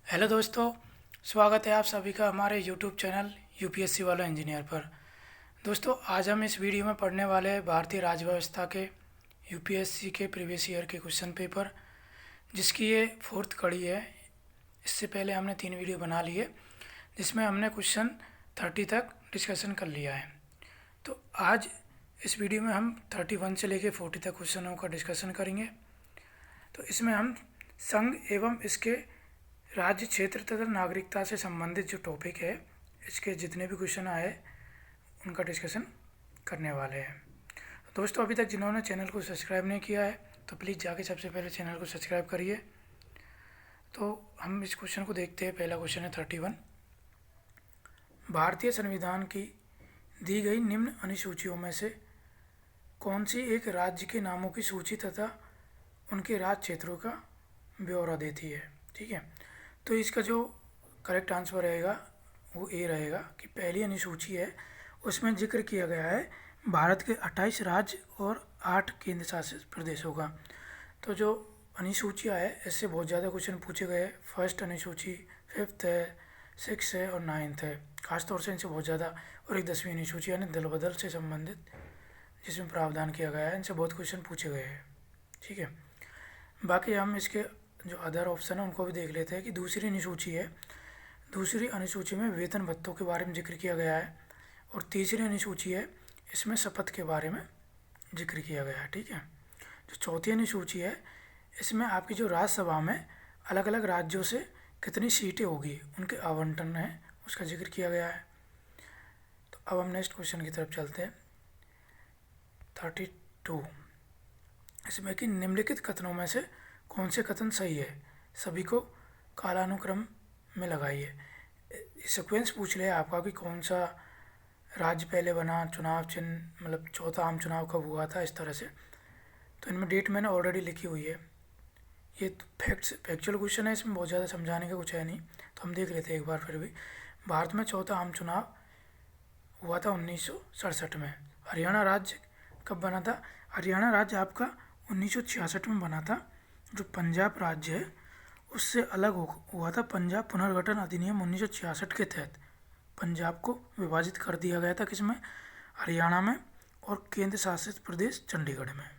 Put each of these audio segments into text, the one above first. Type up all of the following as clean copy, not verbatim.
Hello दोस्तों, स्वागत है आप सभी का हमारे यूट्यूब चैनल यूपीएससी वाला इंजीनियर पर। दोस्तों, आज हम इस वीडियो में पढ़ने वाले हैं भारतीय राज्य व्यवस्था के यूपीएससी के प्रीवियस ईयर के क्वेश्चन पेपर, जिसकी ये फोर्थ कड़ी है। इससे पहले हमने 3 वीडियो बना लिए जिसमें हमने क्वेश्चन 30 तक डिस्कशन कर लिया है। तो आज इस वीडियो में हम 31 से लेकर 40 तक क्वेश्चनों का डिस्कशन करेंगे। तो इसमें हम संघ एवं इसके राज्य, क्षेत्र तथा नागरिकता से संबंधित जो टॉपिक है, इसके जितने भी क्वेश्चन आए उनका डिस्कशन करने वाले हैं। दोस्तों, अभी तक जिन्होंने चैनल को सब्सक्राइब नहीं किया है तो प्लीज़ जाके सबसे पहले चैनल को सब्सक्राइब करिए। तो हम इस क्वेश्चन को देखते हैं। पहला क्वेश्चन है 31। भारतीय संविधान की दी गई निम्न अनुसूचियों में से कौन सी एक राज्य के नामों की सूची तथा उनके राज्य क्षेत्रों का ब्यौरा देती है? ठीक है, तो इसका जो करेक्ट आंसर रहेगा वो ए रहेगा कि पहली अनुसूची है उसमें जिक्र किया गया है भारत के 28 राज्य और 8 केंद्र शासित प्रदेशों का। तो जो अनुसूचियाँ है इससे बहुत ज़्यादा क्वेश्चन पूछे गए। फर्स्ट अनुसूची, 5th है, 6th है और 9th है, खासतौर से इनसे बहुत ज़्यादा। और एक 10वीं अनुसूची यानी दल बदल से संबंधित जिसमें प्रावधान किया गया है, इनसे बहुत क्वेश्चन पूछे गए हैं। ठीक है, बाकी हम इसके जो अदर ऑप्शन है उनको भी देख लेते हैं कि दूसरी अनुसूची है, दूसरी अनुसूची में वेतन भत्तों के बारे में जिक्र किया गया है। और तीसरी अनुसूची है, इसमें शपथ के बारे में जिक्र किया गया है। ठीक है, जो चौथी अनुसूची है इसमें आपकी जो राज्यसभा में अलग अलग राज्यों से कितनी सीटें होगी उनके आवंटन है उसका जिक्र किया गया है। तो अब हम नेक्स्ट क्वेश्चन की तरफ चलते हैं। 32, इसमें कि निम्नलिखित कथनों में से कौन से कथन सही है? सभी को कालानुक्रम में लगाइए। सीक्वेंस पूछ लिया आपका कि कौन सा राज्य पहले बना, चुनाव चिन्ह मतलब चौथा आम चुनाव कब हुआ था, इस तरह से। तो इनमें डेट मैंने ऑलरेडी लिखी हुई है। ये फैक्चुअल क्वेश्चन है, इसमें बहुत ज़्यादा समझाने का कुछ है नहीं, तो हम देख लेते हैं एक बार फिर भी। भारत में चौथा आम चुनाव हुआ था 1967 में। हरियाणा राज्य कब बना था? हरियाणा राज्य आपका 1966 में बना था। जो पंजाब राज्य है उससे अलग हुआ था। पंजाब पुनर्गठन अधिनियम 1966 के तहत पंजाब को विभाजित कर दिया गया था, किसमें? हरियाणा में और केंद्र शासित प्रदेश चंडीगढ़ में।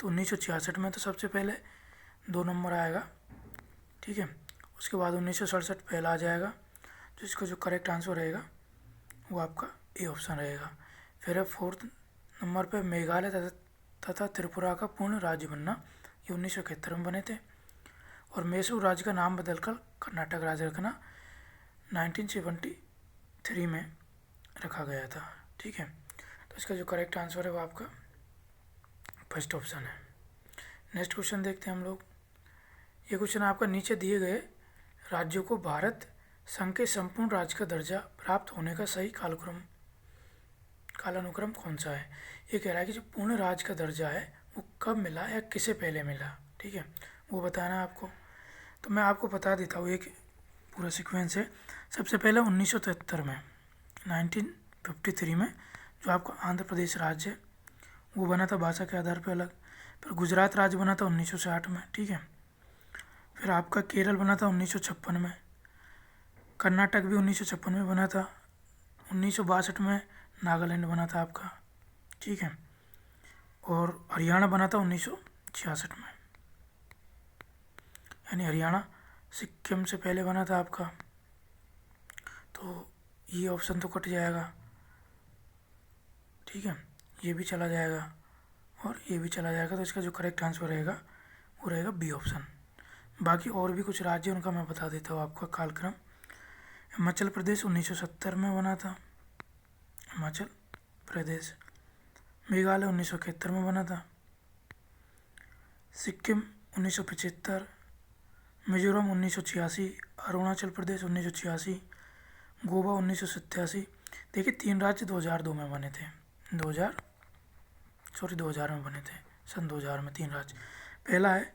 तो 1966 में तो सबसे पहले 2 नंबर आएगा। ठीक है, उसके बाद 1967 पहला आ जाएगा। तो इसका जो करेक्ट आंसर रहेगा वो आपका ए ऑप्शन रहेगा। फिर है 4th नंबर पे मेघालय तथा त्रिपुरा का पूर्ण राज्य बनना, ये 1971 में बने थे। और मैसूर राज्य का नाम बदलकर कर्नाटक राज्य रखना 1973 में रखा गया था। ठीक है, तो इसका जो करेक्ट आंसर है वो आपका फर्स्ट ऑप्शन है। नेक्स्ट क्वेश्चन देखते हैं हम लोग। ये क्वेश्चन आपका नीचे दिए गए राज्यों को भारत संघ के संपूर्ण राज्य का दर्जा प्राप्त होने का सही कालानुक्रम कौन सा है? ये कह रहा है कि जो पूर्ण राज्य का दर्जा है वो कब मिला या किसे पहले मिला। ठीक है, वो बताना है आपको। तो मैं आपको बता देता हूँ, एक पूरा सीक्वेंस है। सबसे पहले 1973 में, 1953 में जो आपका आंध्र प्रदेश राज्य है वो बना था भाषा के आधार पर अलग। फिर गुजरात राज्य बना था 1960 में। ठीक है, फिर आपका केरल बना था 1956 में। कर्नाटक भी 1956 में बना था। 1962 में नागालैंड बना था आपका। ठीक है, और हरियाणा बना था 1966 में, यानी हरियाणा सिक्किम से पहले बना था आपका। तो ये ऑप्शन तो कट जाएगा। ठीक है, ये भी चला जाएगा और ये भी चला जाएगा। तो इसका जो करेक्ट आंसर रहेगा वो रहेगा बी ऑप्शन। बाकी और भी कुछ राज्य उनका मैं बता देता हूँ आपका कालक्रम। हिमाचल प्रदेश 1970 में बना था, हिमाचल प्रदेश। मेघालय 1971 में बना था। सिक्किम 1975, मिजोरम 1986, अरुणाचल प्रदेश 1986, गोवा 1987। देखिए 3 राज्य 2002 में बने थे। 2000 में बने थे, सन 2000 में 3 राज्य। पहला है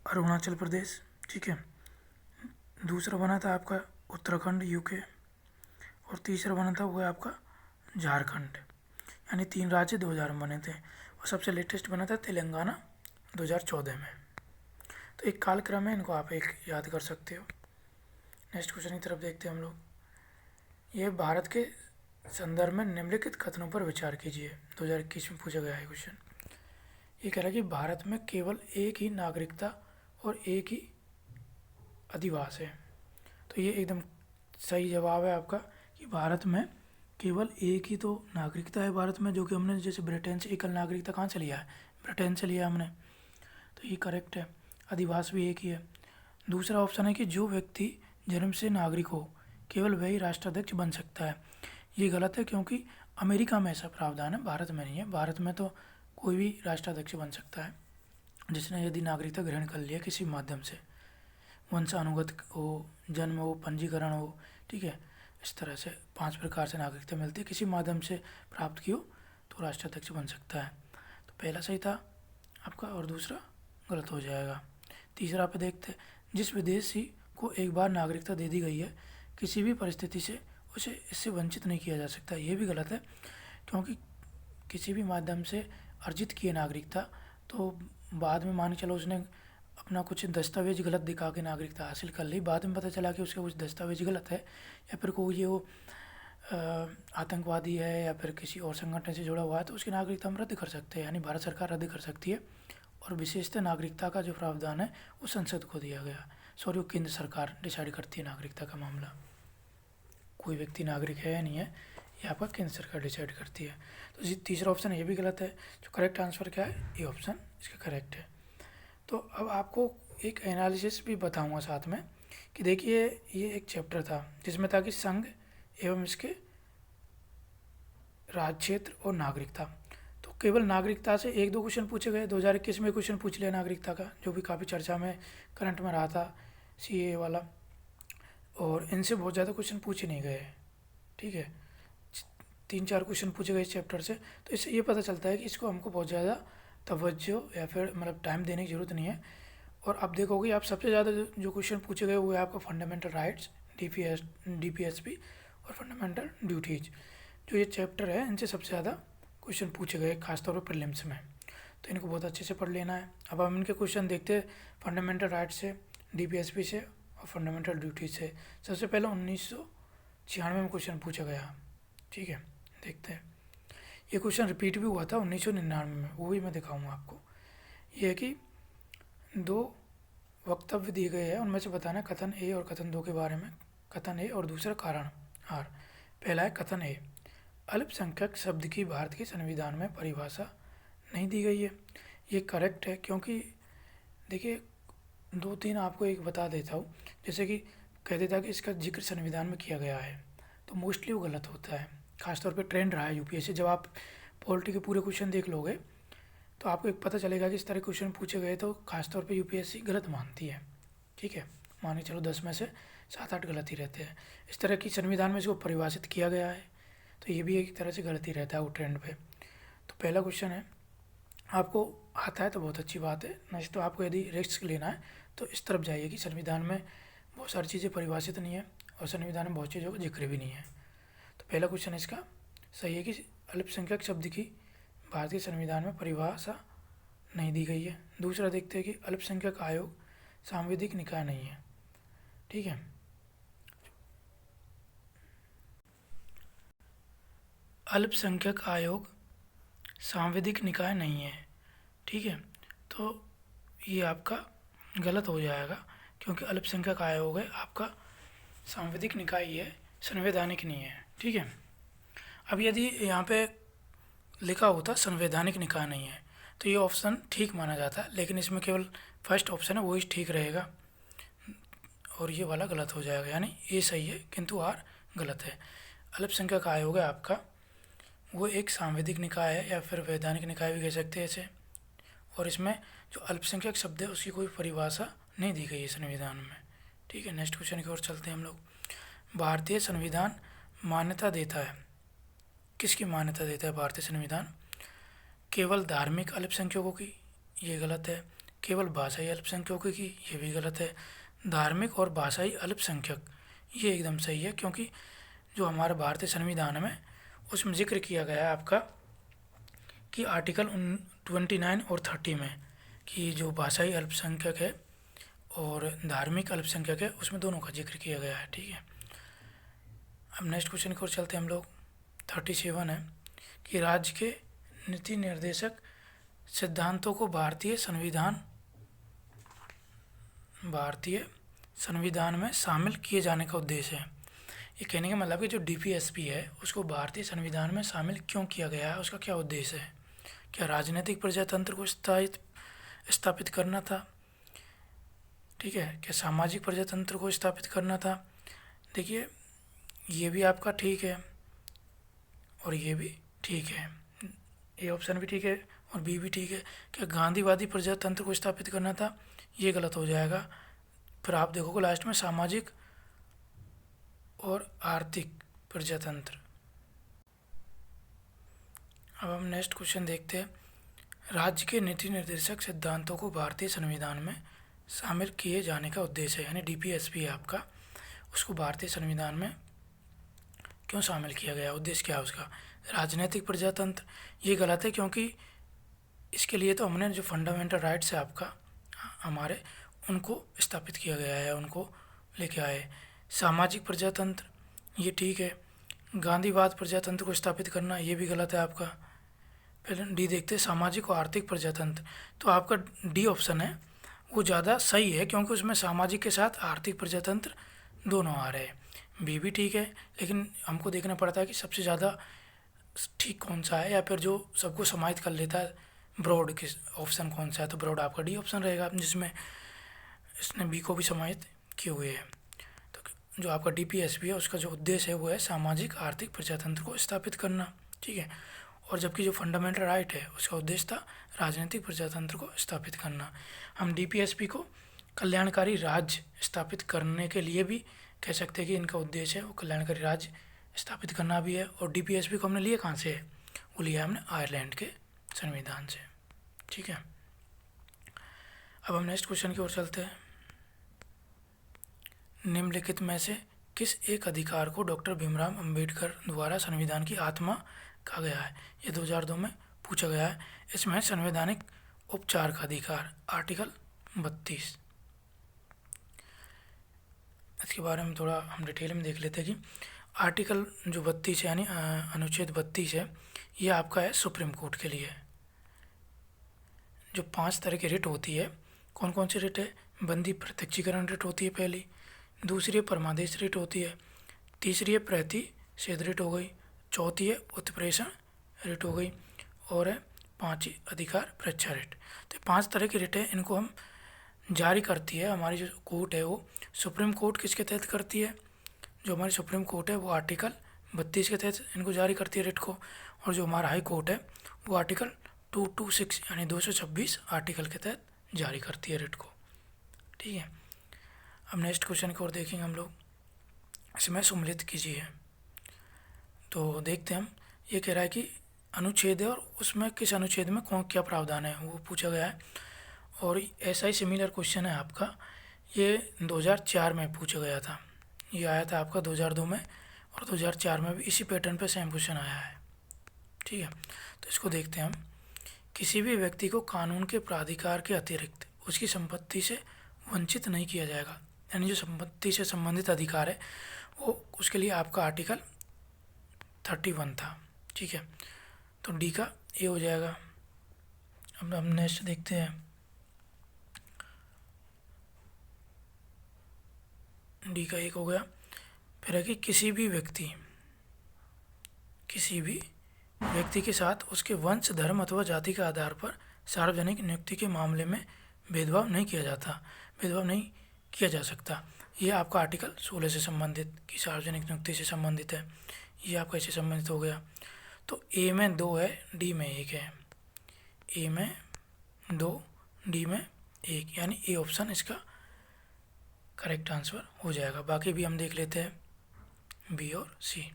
अरुणाचल प्रदेश। ठीक है, दूसरा बना था आपका उत्तराखंड यूके, और तीसरा बना था वो है आपका झारखंड। यानी 3 राज्य 2000 में बने थे। और सबसे लेटेस्ट बना था तेलंगाना 2014 में। तो एक कालक्रम है, इनको आप एक याद कर सकते हो। नेक्स्ट क्वेश्चन की तरफ देखते हैं हम लोग। ये भारत के संदर्भ में निम्नलिखित कथनों पर विचार कीजिए। 2021 में पूछा गया है क्वेश्चन। ये कह रहा है कि भारत में केवल एक ही नागरिकता और एक ही अधिवास है। तो ये एकदम सही जवाब है आपका कि भारत में केवल एक ही तो नागरिकता है भारत में, जो कि हमने जैसे ब्रिटेन से एकल नागरिकता कहाँ से लिया है, ब्रिटेन से लिया हमने, तो ये करेक्ट है। अधिवास भी एक ही है। दूसरा ऑप्शन है कि जो व्यक्ति जन्म से नागरिक हो केवल वही राष्ट्राध्यक्ष बन सकता है। ये गलत है, क्योंकि अमेरिका में ऐसा प्रावधान है, भारत में नहीं है। भारत में तो कोई भी राष्ट्राध्यक्ष बन सकता है जिसने यदि नागरिकता ग्रहण कर लिया किसी माध्यम से, वंशानुगत हो, जन्म हो, पंजीकरण हो, ठीक है। इस तरह से 5 प्रकार से नागरिकता मिलती है, किसी माध्यम से प्राप्त की हो तो राष्ट्राध्यक्ष बन सकता है। तो पहला सही था आपका और दूसरा गलत हो जाएगा। तीसरा पे देखते हैं, जिस विदेशी को एक बार नागरिकता दे दी गई है किसी भी परिस्थिति से उसे इससे वंचित नहीं किया जा सकता। ये भी गलत है, क्योंकि किसी भी माध्यम से अर्जित की है नागरिकता तो बाद में मान के चलो उसने अपना कुछ दस्तावेज गलत दिखा के नागरिकता हासिल कर ली, बाद में पता चला कि उसके कुछ दस्तावेज गलत है, या फिर कोई ये वो आतंकवादी है या फिर किसी और संगठन से जुड़ा हुआ है, तो उसकी नागरिकता हम रद्द कर सकते हैं, यानी भारत सरकार रद्द कर सकती है। और विशेषतः नागरिकता का जो प्रावधान है वो संसद को दिया गया, सॉरी वो केंद्र सरकार डिसाइड करती है नागरिकता का मामला। कोई व्यक्ति नागरिक है या नहीं है ये आपका केंद्र सरकार डिसाइड करती है। तो तीसरा ऑप्शन ये भी गलत है। जो करेक्ट आंसर क्या है, ये ऑप्शन इसका करेक्ट है। तो अब आपको एक एनालिसिस भी बताऊंगा साथ में कि देखिए ये एक चैप्टर था जिसमें था कि संघ एवं इसके राज्य क्षेत्र और नागरिकता। तो केवल नागरिकता से 1-2 क्वेश्चन पूछे गए। 2021 में क्वेश्चन पूछ लिया नागरिकता का, जो भी काफ़ी चर्चा में करंट में रहा था, CAA वाला, और इनसे बहुत ज़्यादा क्वेश्चन पूछे नहीं गए, ठीक है। 3-4 क्वेश्चन पूछे गए इस चैप्टर से। तो इससे ये पता चलता है कि इसको हमको बहुत ज़्यादा तवज्जो या फिर मतलब टाइम देने की ज़रूरत नहीं है। और अब देखोगे आप सबसे ज़्यादा जो क्वेश्चन पूछे गए वो है आपका फंडामेंटल राइट्स, DPSP और फंडामेंटल ड्यूटीज। जो ये चैप्टर है इनसे सबसे ज़्यादा क्वेश्चन पूछे गए, खासतौर पर प्रीलिम्स में, तो इनको बहुत अच्छे से पढ़ लेना है। अब हम इनके क्वेश्चन देखते हैं फंडामेंटल राइट्स से, DPSP से और फंडामेंटल ड्यूटीज से। सबसे पहले 1996 में क्वेश्चन पूछा गया, ठीक है, देखते हैं। ये क्वेश्चन रिपीट भी हुआ था 1999 में, वो भी मैं दिखाऊंगा आपको। ये है कि 2 वक्तव्य दिए गए हैं, उनमें से बताना कथन ए और कथन 2 के बारे में। कथन ए और दूसरा कारण आर। पहला है कथन ए, अल्पसंख्यक शब्द की भारत के संविधान में परिभाषा नहीं दी गई है। ये करेक्ट है, क्योंकि देखिए 2-3 आपको एक बता देता हूँ। जैसे कि कह देता कि इसका जिक्र संविधान में किया गया है, तो मोस्टली वो गलत होता है। खासतौर पे ट्रेंड रहा है UPSC, जब आप पॉलिटी के पूरे क्वेश्चन देख लोगे तो आपको एक पता चलेगा कि इस तरह क्वेश्चन पूछे गए तो खासतौर पे UPSC गलत मानती है, ठीक है। मान के चलो 10 में से 7-8 गलत ही रहते हैं। इस तरह की संविधान में इसको परिभाषित किया गया है, तो ये भी एक तरह से गलत ही रहता है वो ट्रेंड पे। तो पहला क्वेश्चन है, आपको आता है तो बहुत अच्छी बात है, नहीं तो आपको यदि रिस्क लेना है तो इस तरफ जाइए कि संविधान में बहुत सारी चीज़ें परिभाषित नहीं है और संविधान में बहुत चीज़ों का जिक्र भी नहीं है। तो पहला क्वेश्चन इसका सही है कि अल्पसंख्यक शब्द की भारतीय संविधान में परिभाषा नहीं दी गई है। दूसरा देखते हैं कि अल्पसंख्यक आयोग सांविधिक निकाय नहीं है, ठीक है। अल्पसंख्यक आयोग सांविधिक निकाय नहीं है, ठीक है। तो ये आपका गलत हो जाएगा, क्योंकि अल्पसंख्यक आयोग है आपका सांविधिक निकाय ही है, संवैधानिक नहीं है, ठीक है। अब यदि यहाँ पे लिखा होता संवैधानिक निकाय नहीं है तो ये ऑप्शन ठीक माना जाता है, लेकिन इसमें केवल फर्स्ट ऑप्शन है वही ठीक रहेगा और ये वाला गलत हो जाएगा, यानी ये सही है किंतु आर गलत है। अल्पसंख्यक आयोग है आपका वो एक सांविधिक निकाय है या फिर वैधानिक निकाय भी कह सकते हैं इसे, और इसमें जो अल्पसंख्यक शब्द है उसकी कोई परिभाषा नहीं दी गई है संविधान में, ठीक है। नेक्स्ट क्वेश्चन की ओर चलते हैं हम लोग। भारतीय संविधान मान्यता देता है, किसकी मान्यता देता है भारतीय संविधान? केवल धार्मिक अल्पसंख्यकों की, ये गलत है। केवल भाषाई अल्पसंख्यकों की, ये भी गलत है। धार्मिक और भाषाई अल्पसंख्यक, ये एकदम सही है, क्योंकि जो हमारे भारतीय संविधान में उसमें जिक्र किया गया है आपका कि आर्टिकल 29 और 30 में कि जो भाषाई अल्पसंख्यक है और धार्मिक अल्पसंख्यक है उसमें दोनों का जिक्र किया गया है। ठीक है, अब नेक्स्ट क्वेश्चन की ओर चलते हैं हम लोग। 37 है कि राज्य के नीति निर्देशक सिद्धांतों को भारतीय संविधान में शामिल किए जाने का उद्देश्य है। ये कहने का मतलब कि जो डीपीएसपी है उसको भारतीय संविधान में शामिल क्यों किया गया है, उसका क्या उद्देश्य है? क्या राजनीतिक प्रजातंत्र को स्थापित करना था? ठीक है, क्या सामाजिक प्रजातंत्र को स्थापित करना था? देखिए, ये भी आपका ठीक है और ये भी ठीक है, ए ऑप्शन भी ठीक है और बी भी ठीक है। क्या गांधीवादी प्रजातंत्र को स्थापित करना था? ये गलत हो जाएगा। फिर आप देखोगे लास्ट में सामाजिक और आर्थिक प्रजातंत्र। अब हम नेक्स्ट क्वेश्चन देखते हैं। राज्य के नीति निर्देशक सिद्धांतों को भारतीय संविधान में शामिल किए जाने का उद्देश्य है, यानी डीपीएसपी है आपका, उसको भारतीय संविधान में क्यों शामिल किया गया, उद्देश्य क्या है उसका? राजनीतिक प्रजातंत्र, ये गलत है क्योंकि इसके लिए तो हमने जो फंडामेंटल राइट्स है आपका हमारे, उनको स्थापित किया गया है, उनको लेके आए। सामाजिक प्रजातंत्र, ये ठीक है। गांधीवाद प्रजातंत्र को स्थापित करना, ये भी गलत है आपका। पहले डी देखते हैं, सामाजिक और आर्थिक प्रजातंत्र। तो आपका डी ऑप्शन है वो ज़्यादा सही है क्योंकि उसमें सामाजिक के साथ आर्थिक प्रजातंत्र दोनों आ रहे हैं। बी भी ठीक है, लेकिन हमको देखना पड़ता है कि सबसे ज़्यादा ठीक कौन सा है या फिर जो सबको समाहित कर लेता है ब्रॉड किस ऑप्शन कौन सा है। तो ब्रॉड आपका डी ऑप्शन रहेगा जिसमें इसने बी को भी समाहित किए हुए है। तो जो आपका डीपीएसपी है उसका जो उद्देश्य है वो है सामाजिक आर्थिक प्रजातंत्र को स्थापित करना। ठीक है, और जबकि जो फंडामेंटल राइट है उसका उद्देश्य था राजनीतिक प्रजातंत्र को स्थापित करना। हम डीपीएसपी को कल्याणकारी राज्य स्थापित करने के लिए भी कह सकते हैं कि इनका उद्देश्य है वो कल्याणकारी राज्य स्थापित करना भी है। और डीपीएसपी को हमने लिए कहाँ से है? वो लिया हमने आयरलैंड के संविधान से। ठीक है, अब हम नेक्स्ट क्वेश्चन की ओर चलते हैं। निम्नलिखित में से किस एक अधिकार को डॉक्टर भीमराव अंबेडकर द्वारा संविधान की आत्मा कहा गया है? ये 2002 में पूछा गया है। इसमें संवैधानिक उपचार का अधिकार, आर्टिकल 32। इसके बारे में थोड़ा हम डिटेल में देख लेते हैं कि आर्टिकल जो 32 है यानी अनुच्छेद 32 है, ये आपका है सुप्रीम कोर्ट के लिए। जो 5 तरह की रिट होती है, कौन कौन सी रिट है? बंदी प्रत्यक्षीकरण रिट होती है पहली, दूसरी है परमादेश रिट होती है, तीसरी है प्रतिषेध रिट हो गई, चौथी है उत्प्रेषण रिट हो गई और है 5 अधिकार परीक्षा रिट। तो 5 तरह की रिट है, इनको हम जारी करती है हमारी जो कोर्ट है वो सुप्रीम कोर्ट किसके तहत करती है? जो हमारी सुप्रीम कोर्ट है वो आर्टिकल 32 के तहत इनको जारी करती है रिट को। और जो हमारा हाई कोर्ट है वो आर्टिकल 226 यानी 226 आर्टिकल के तहत जारी करती है रिट को। ठीक है, अब नेक्स्ट क्वेश्चन की ओर देखेंगे हम लोग। इसमें सम्मिलित कीजिए। तो देखते हैं हम, ये कह रहा है कि अनुच्छेद है और उसमें किस अनुच्छेद में कौन क्या प्रावधान है वो पूछा गया है। और ऐसा ही सिमिलर क्वेश्चन है आपका, ये 2004 में पूछा गया था। ये आया था आपका 2002 में और 2004 में भी इसी पैटर्न पे सेम क्वेश्चन आया है। ठीक है, तो इसको देखते हैं हम। किसी भी व्यक्ति को कानून के प्राधिकार के अतिरिक्त उसकी संपत्ति से वंचित नहीं किया जाएगा, यानी जो संपत्ति से संबंधित अधिकार है वो उसके लिए आपका आर्टिकल 31 था। ठीक है, तो डी का ए हो जाएगा। अब हम नेक्स्ट देखते हैं। डी का एक हो गया। फिर है कि किसी भी व्यक्ति के साथ उसके वंश, धर्म अथवा जाति के आधार पर सार्वजनिक नियुक्ति के मामले में भेदभाव नहीं किया जा सकता। ये आपका आर्टिकल 16 से संबंधित की सार्वजनिक नियुक्ति से संबंधित है, ये आपका इससे संबंधित हो गया। तो ए में 2 है, डी में 1 है। ए में 2, डी में 1, यानी ए ऑप्शन इसका करेक्ट आंसर हो जाएगा। बाकी भी हम देख लेते हैं बी और सी।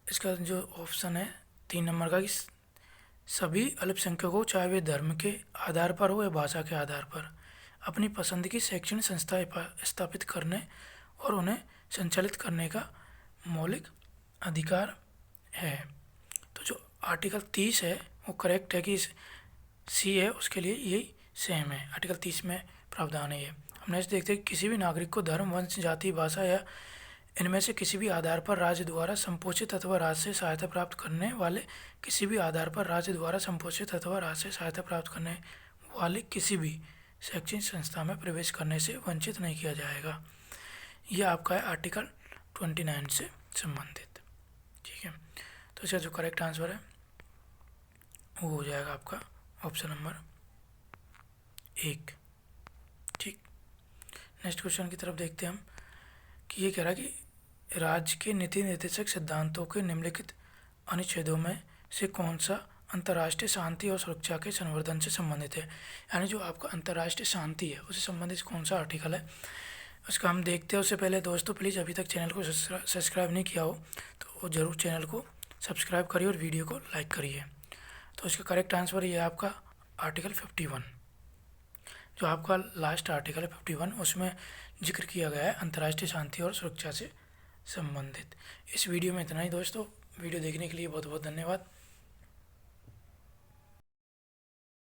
इसका जो ऑप्शन है 3 नंबर का कि सभी अल्पसंख्यकों चाहे वे धर्म के आधार पर हो या भाषा के आधार पर अपनी पसंद की शैक्षणिक संस्था स्थापित करने और उन्हें संचालित करने का मौलिक अधिकार है। तो जो आर्टिकल 30 है वो करेक्ट है कि सी है उसके लिए यही सेम है। आर्टिकल 30 में प्रावधान है ये। हम नेक्स्ट देखते हैं, किसी भी नागरिक को धर्म, वंश, जाति, भाषा या इनमें से किसी भी आधार पर राज्य द्वारा संपोषित अथवा राज्य से सहायता प्राप्त करने वाले किसी भी आधार पर राज्य द्वारा संपोषित अथवा राज्य से सहायता प्राप्त करने वाले किसी भी शैक्षणिक संस्था में प्रवेश करने से वंचित नहीं किया जाएगा। यह आपका है आर्टिकल 29 से संबंधित। ठीक है, तो इसका जो करेक्ट आंसर है वो हो जाएगा आपका ऑप्शन नंबर 1। ठीक, नेक्स्ट क्वेश्चन की तरफ देखते हैं हम कि ये कह रहा है कि राज्य के नीति निर्देशक सिद्धांतों के निम्नलिखित अनुच्छेदों में से कौन सा अंतर्राष्ट्रीय शांति और सुरक्षा के संवर्धन से संबंधित है। यानी जो आपका अंतर्राष्ट्रीय शांति है उससे संबंधित कौन सा आर्टिकल है उसका हम देखते हैं। उससे पहले दोस्तों प्लीज़ अभी तक चैनल को सब्सक्राइब नहीं किया हो तो ज़रूर चैनल को सब्सक्राइब करिए और वीडियो को लाइक करिए। तो इसका करेक्ट आंसर ये है आपका आर्टिकल 51। जो आपका लास्ट आर्टिकल है 51, उसमें जिक्र किया गया है अंतर्राष्ट्रीय शांति और सुरक्षा से संबंधित। इस वीडियो में इतना ही दोस्तों। वीडियो देखने के लिए बहुत बहुत धन्यवाद।